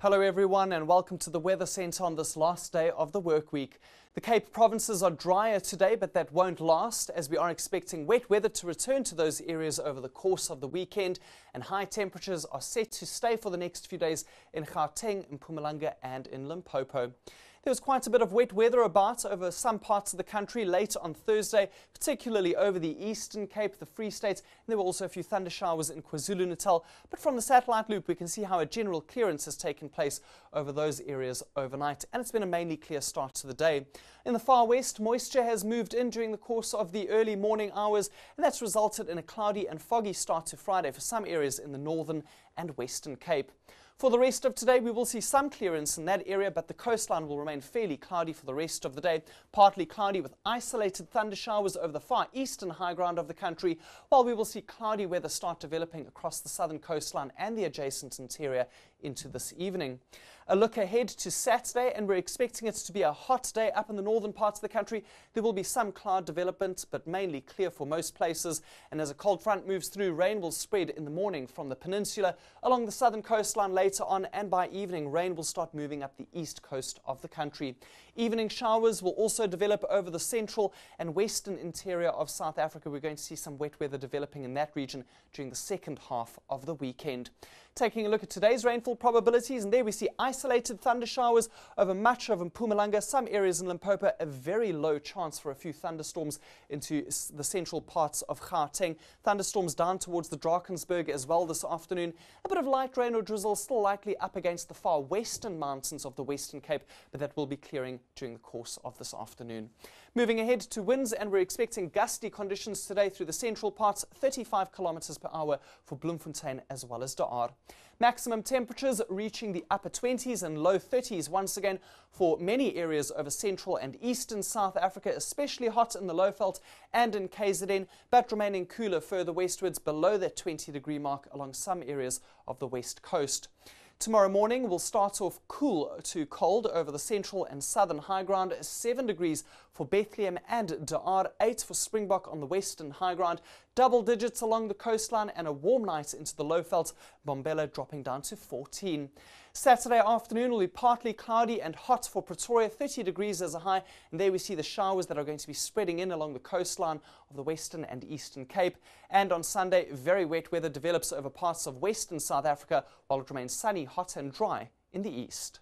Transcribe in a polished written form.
Hello everyone and welcome to the Weather Centre on this last day of the work week. The Cape provinces are drier today, but that won't last as we are expecting wet weather to return to those areas over the course of the weekend, and high temperatures are set to stay for the next few days in Gauteng, Mpumalanga and in Limpopo. There was quite a bit of wet weather about over some parts of the country late on Thursday, particularly over the Eastern Cape, the Free State, and there were also a few thunder showers in KwaZulu-Natal. But from the satellite loop, we can see how a general clearance has taken place over those areas overnight, and it's been a mainly clear start to the day. In the far west, moisture has moved in during the course of the early morning hours, and that's resulted in a cloudy and foggy start to Friday for some areas in the northern and western Cape. For the rest of today, we will see some clearance in that area, but the coastline will remain fairly cloudy for the rest of the day. Partly cloudy with isolated thunder showers over the far eastern high ground of the country, while we will see cloudy weather start developing across the southern coastline and the adjacent interior into this evening. A look ahead to Saturday, and we're expecting it to be a hot day up in the northern parts of the country. There will be some cloud development, but mainly clear for most places. And as a cold front moves through, rain will spread in the morning from the peninsula along the southern coastline later on, and by evening, rain will start moving up the east coast of the country. Evening showers will also develop over the central and western interior of South Africa. We're going to see some wet weather developing in that region during the second half of the weekend. Taking a look at today's rainfall probabilities, and there we see isolated thunder showers over much of Mpumalanga, some areas in Limpopo, a very low chance for a few thunderstorms into the central parts of Gauteng. Thunderstorms down towards the Drakensberg as well this afternoon. A bit of light rain or drizzle still likely up against the far western mountains of the Western Cape, but that will be clearing during the course of this afternoon. Moving ahead to winds, and we're expecting gusty conditions today through the central parts, 35 kilometers per hour for Bloemfontein as well as De Aar. Maximum temperatures reaching the upper 20s and low 30s once again for many areas over central and eastern South Africa, especially hot in the Lowveld and in KZN, but remaining cooler further westwards below that 20-degree mark along some areas of the west coast. Tomorrow morning will start off cool to cold over the central and southern high ground, 7 degrees for Bethlehem and De Aar, 8 for Springbok on the western high ground, double digits along the coastline, and a warm night into the Lowveld, Bombela dropping down to 14. Saturday afternoon will be partly cloudy and hot for Pretoria, 30 degrees as a high, and there we see the showers that are going to be spreading in along the coastline of the western and eastern Cape. And on Sunday, very wet weather develops over parts of western South Africa, while it remains sunny, hot and dry in the east.